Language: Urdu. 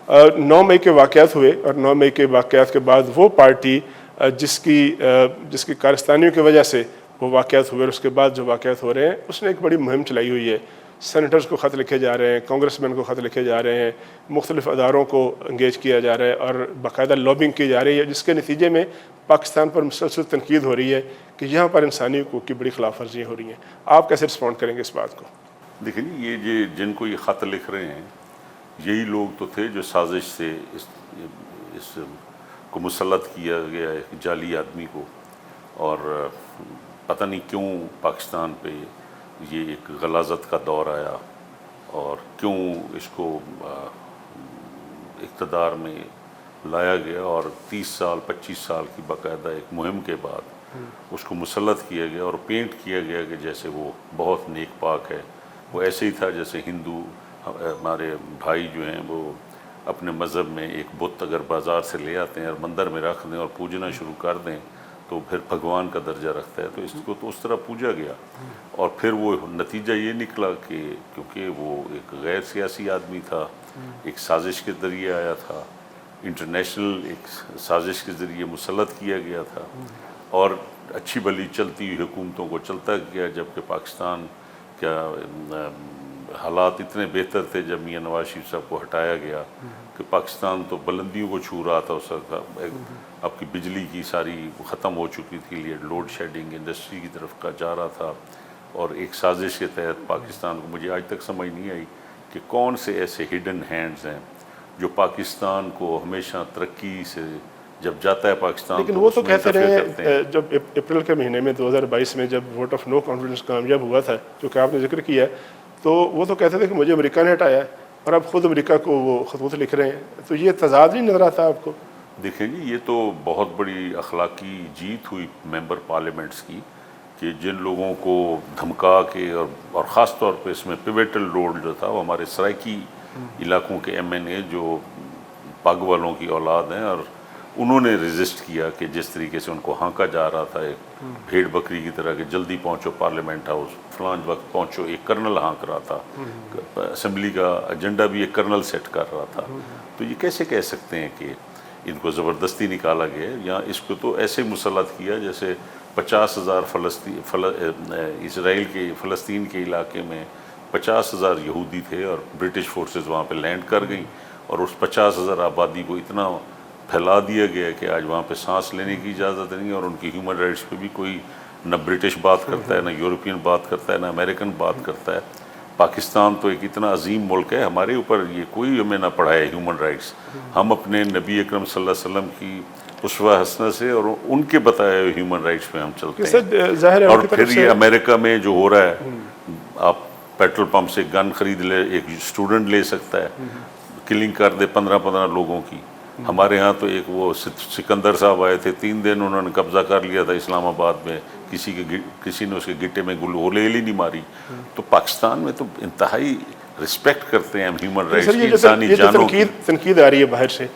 9 مئی کے واقعات ہوئے اور 9 مئی کے واقعات کے بعد وہ پارٹی جس کی کارستانیوں کی وجہ سے وہ واقعات ہوئے اور اس کے بعد جو واقعات ہو رہے ہیں اس نے ایک بڑی مہم چلائی ہوئی ہے. سینیٹرز کو خط لکھے جا رہے ہیں, کانگریس مین کو خط لکھے جا رہے ہیں, مختلف اداروں کو انگیج کیا جا رہا ہے اور باقاعدہ لابنگ کی جا رہی ہے, جس کے نتیجے میں پاکستان پر مسلسل تنقید ہو رہی ہے کہ یہاں پر انسانی حقوق کی بڑی خلاف ورزیاں ہو رہی ہیں. آپ کیسے رسپونڈ کریں گے اس بات کو؟ دیکھیں یہ جن کو یہ خط لکھ رہے ہیں یہی لوگ تو تھے جو سازش سے اس کو مسلط کیا گیا ایک جعلی آدمی کو, اور پتہ نہیں کیوں پاکستان پہ یہ ایک غلاظت کا دور آیا اور کیوں اس کو اقتدار میں لایا گیا, اور 30 سال 25 سال کی باقاعدہ ایک مہم کے بعد اس کو مسلط کیا گیا اور پینٹ کیا گیا کہ جیسے وہ بہت نیک پاک ہے. وہ ایسے ہی تھا جیسے ہندو ہمارے بھائی جو ہیں وہ اپنے مذہب میں ایک بت اگر بازار سے لے آتے ہیں اور مندر میں رکھ دیں اور پوجنا شروع کر دیں تو پھر بھگوان کا درجہ رکھتا ہے, تو اس کو تو اس طرح پوجا گیا. اور پھر وہ نتیجہ یہ نکلا کہ کیونکہ وہ ایک غیر سیاسی آدمی تھا, ایک سازش کے ذریعے آیا تھا, انٹرنیشنل ایک سازش کے ذریعے مسلط کیا گیا تھا, اور اچھی بھلی چلتی ہوئی حکومتوں کو چلتا گیا, جبکہ پاکستان کیا حالات اتنے بہتر تھے جب میاں نواز شریف صاحب کو ہٹایا گیا کہ پاکستان تو بلندیوں کو چھو رہا تھا اس وقت. آپ کی بجلی کی ساری ختم ہو چکی تھی, لوڈ شیڈنگ انڈسٹری کی طرف کا جا رہا تھا, اور ایک سازش کے تحت پاکستان کو مجھے آج تک سمجھ نہیں آئی کہ کون سے ایسے ہڈن ہینڈز ہیں جو پاکستان کو ہمیشہ ترقی سے جب جاتا ہے پاکستان. لیکن وہ تو کہتے رہے جب اپریل کے مہینے میں 2022 میں جب ووٹ آف نو کانفیڈنس کامیاب ہوا تھا جو کہ آپ نے ذکر کیا ہے, تو وہ تو کہتے تھے کہ مجھے امریکہ نے ہٹایا ہے, اور اب خود امریکہ کو وہ خطوط لکھ رہے ہیں. تو یہ تضاد نہیں نظر آتا آپ کو؟ دیکھیں جی, یہ تو بہت بڑی اخلاقی جیت ہوئی ممبر پارلیمنٹس کی کہ جن لوگوں کو دھمکا کے اور خاص طور پہ اس میں پیوٹل رول جو تھا وہ ہمارے سرائکی علاقوں کے ایم این اے جو پگ والوں کی اولاد ہیں, اور انہوں نے ریزسٹ کیا کہ جس طریقے سے ان کو ہانکا جا رہا تھا ایک بھیڑ بکری کی طرح کہ جلدی پہنچو پارلیمنٹ ہاؤس, فلاں وقت پہنچو. ایک کرنل ہانک رہا تھا, اسمبلی کا ایجنڈا بھی ایک کرنل سیٹ کر رہا تھا. تو یہ کیسے کہہ سکتے ہیں کہ ان کو زبردستی نکالا گیا؟ یا اس کو تو ایسے مسلط کیا جیسے 50,000 اسرائیل کے فلسطین کے علاقے میں 50,000 یہودی تھے اور برٹش فورسز وہاں پہ لینڈ کر گئیں, اور اس 50,000 آبادی کو اتنا پھیلا دیا گیا کہ آج وہاں پہ سانس لینے کی اجازت نہیں, اور ان کی ہیومن رائٹس پہ بھی کوئی نہ برٹش بات کرتا ہے, نہ یورپین بات کرتا ہے, نہ امریکن بات کرتا ہے. پاکستان تو ایک اتنا عظیم ملک ہے, ہمارے اوپر یہ کوئی ہمیں نہ پڑھائے ہیومن رائٹس. ہم اپنے نبی اکرم صلی اللہ علیہ وسلم کی اسوہ حسنہ سے اور ان کے بتائے ہوئے ہیومن رائٹس پہ ہم چلتے ہیں. اور پھر یہ امریکہ میں جو ہو رہا ہے, آپ پیٹرول پمپ سے گن خرید لے, ایک اسٹوڈنٹ لے سکتا ہے, کلنگ کر دے 15 لوگوں کی. ہمارے ہاں تو ایک وہ سکندر صاحب آئے تھے, 3 دن انہوں نے قبضہ کر لیا تھا اسلام آباد میں, کسی نے اس کے گٹے میں گولیل ہی نہیں ماری. تو پاکستان میں تو انتہائی رسپیکٹ کرتے ہیں ہم ہیومن رائٹس کی, انسانی جانوں کی. تنقید آ رہی ہے باہر سے